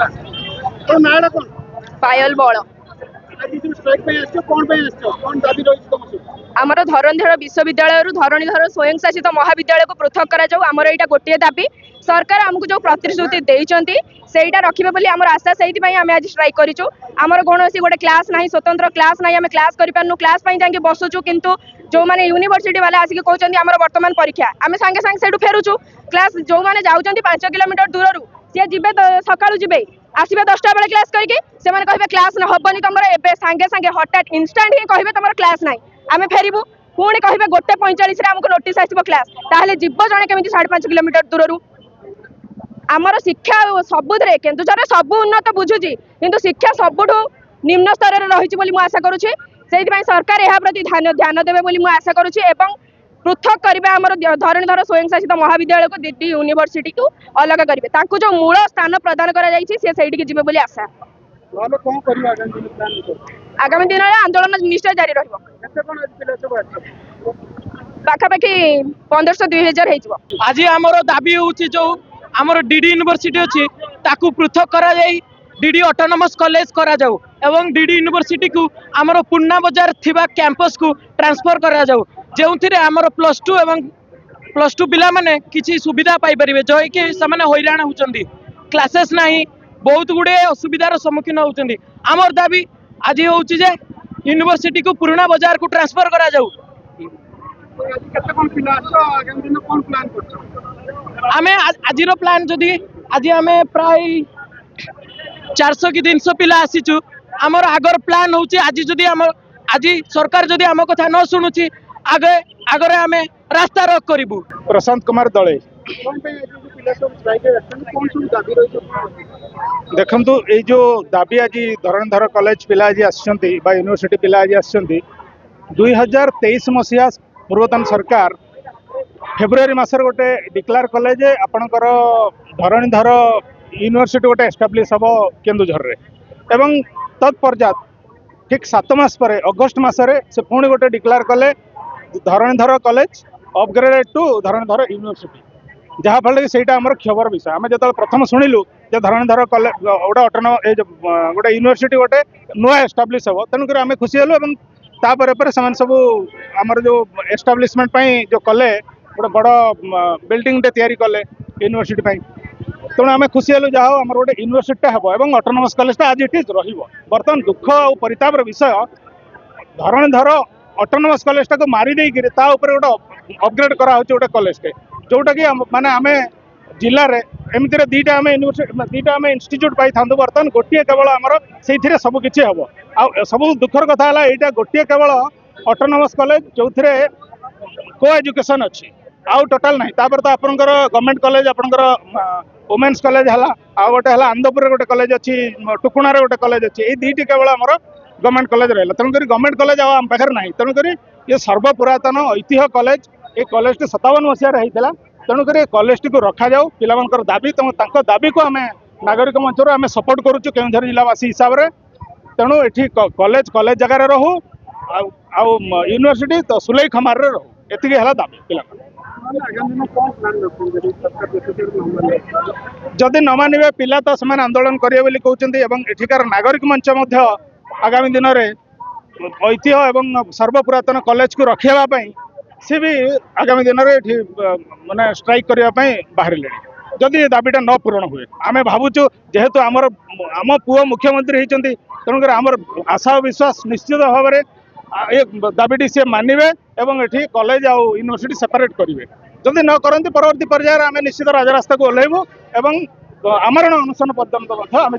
कौन नाड़ा कौन पायल बल आज जो स्ट्राइक पे आछो कौन पे आछो कौन दाबी रही तुम आमर धरणीधर विश्वविद्यालय धरणीधर स्वयं शासित महाविद्यालय को पृथक करा जाऊ आमर एटा गोटे दाबी सरकार आमको जो प्रतिश्रुति देइचंती सेटा रखिबे बोली आमर आशा सेहि पई आमे आज स्ट्राइक करिचु आमर कोनोसी गोटे क्लास नाही स्वतंत्र क्लास नाही आमे क्लास करि पारनु क्लास पई जाके बसुचु किंतु जो माने यूनिवर्सिटी वाला आसिक कहउचंती आमर वर्तमान परीक्षा आमे संगे संगे सेडु फेरुचु क्लास जो माने जाउचंती 5 किलोमीटर दूररु से जिबे सकाळु जिबे आसबे 10टा बेले क्लास करके से माने कहबे क्लास न हबनी तमर एबे संगे संगे हठात इंस्टेंट ही कहबे तमर क्लास नाही आमे फेरिबु पुणी कहबे 1:45 आमको नोटिस आसीबो क्लास ताहले जिब्बो जणे केमिति 5.5 किलोमीटर दूररु आमर शिक्षा सबुरे केन्दुझर सब उन्नत बुझुची किंतु शिक्षा सबुठु निम्न स्तर रे रहिछि बोली मु आशा करूछि सेहि सरकार यह प्रति ध्यान देवे बोली मु आशा करूछि एवं पृथक करिवे आमर धरणीधर स्वयं शासित महाविद्यालय को दिल्ली यूनिवर्सिटी को अलग करिवे ताकू जो मूल स्थान प्रदान करा जायछि से सेठी के जिवे बोली आशा वाले कोन करिवा आगामी दिन प्लान को आगामी दिन रे आंदोलन निश्चय जारी रहइबो केते कोन आज पिला सब आछो पाखापाखि 1500-2000 हेजिबो आज आमर दाबी होउछि जो आमर डीडी यूनिवर्सिटी अच्छी ताकू पृथक करा जाई डीडी ऑटोनोमस कॉलेज करा जाऊ एवं डीडी यूनिवर्सिटी को आमर पुन्ना बाजार थिबा कैंपस को ट्रांसफर करा जाऊ जेउथिरे आमर +2 एवं +2 पिला माने किछि सुविधा पाई परिबे जो कि समान हैरान होचंदी क्लासेस नाही बहुत गुडे असुविधार सम्मुखीन होचंदी आमर दाबी आज होउछि जे यूनिवर्सिटी को पुराना बाजार को ट्रांसफर करा जाऊ आज केते कोन पिला आछो आगामी दिन कोन प्लान करछो आमे आजिरो प्लान जदि आज आमे प्राय 400 कि 300 पिला आसीचु आमर आगर प्लान होउछि आज जदि आमर आज सरकार जदि आम कथा न शुणुछि आगे आगरे आमे रास्ता रोक करिबु। प्रशांत कुमार दले कोन पे आज जो पिला सब स्ट्राइक पे आछन कोन सब दाबी रही देखंतु ए जो दाबी आज धरणधर कॉलेज पिला आज आछंती बा यूनिवर्सिटी पिला आज आछंती 2023 मसिया पूर्वतन सरकार फेब्रुआरी मासर गोटे डिक्लेयर कले जे आपणकर धरणीधर यूनिवर्सिटी गोटे एस्टाब्लीश हम केन्दुझर रे एवं तत्पश्चात ठीक 7 मास पर अगस्ट मसरे से पुणी गोटे डिक्लेयर कले Dharanidhar college upgraded to Dharanidhar university जहाँफल कि सहीटा आम क्षोभर विषय आम जो प्रथम शुणिलु जे धरणीधर कॉलेज गोटे गोटे यूनिवर्सिटी गोटे नुआ एस्टाब्लीश हम तेणुक आम खुशी हेलु तापर से सब आमर जो एस्टाब्लीशमेंट जो कले गोटे बड़ बिल्डिंग तैयारी कले यूनिवर्सिटी तेणु आम खुशी हेलु जहाँ आम गोटे यूनिवर्सिटी हम और ऑटोनोमस कॉलेज आज इट इज बर्तमान दुख और परितापर विषय धरणीधर ऑटोनोमस कॉलेज को मारी देकर गोटे अपग्रेड करा गोटे कॉलेज के जोटा कि माने आम जिले में एमती दीटा आम यूनिवर्सिटी दीटा आम इंस्टीट्यूट पाई था बर्तमान गोटे केवल आमर से सबकि हम आ सब दुखर कथा है यहाँ गोटे केवल ऑटोनोमस कॉलेज जो को एजुकेशन अच्छी आउ टोटाल ना तापर तो आपंकर गवर्नमेंट कॉलेज आपंकर वुमेन्स कॉलेज है आ गोटे है आंदपुर गोटे कॉलेज अच्छी टुकुणार गोटे कॉलेज अच्छी ये दीटी केवल आमर गवर्नमेंट कॉलेज रहा तेणुक गवर्नमेंट कॉलेज आम पाखे ना तेणुक ये सर्वपुरातन ऐतिह्य कॉलेज ये कॉलेज 57 मसीह होता तेणुक कॉलेज टी को रखा जाऊ पिलांकर दाबी दाबी को आम नागरिक मंचर आम सपोर्ट करुचु केन्दुझर जिलावासी हिसाब से तेणु ये कॉलेज कॉलेज जगार रहू यूनिवर्सिटी तो सुलई खमार रहू एति है दाबी पिला जदि न मानवे पिला तो से आंदोलन करेंगे कहते एठिकार नागरिक मंच आगामी दिन में ऐतिह्य एवं सर्वपुरातन कॉलेज को रखापी सी भी आगामी दिन में माने स्ट्राइक करने बाहर जदि दाबीटा न पूरण हुए आम भावुचु जेहेतु आमर आम पुओ मुख्यमंत्री होती तेणुक आमर आशा और विश्वास निश्चित भाव में ये दाबीटी सी मानवे और ये कॉलेज आ यूनिवर्सिटी सेपरेट करेंगे जदि न करती परवर्ती पर्यायर आम निश्चित राजरास्ता को ओह्लैबू और आमरण अनशन पर्यंत आम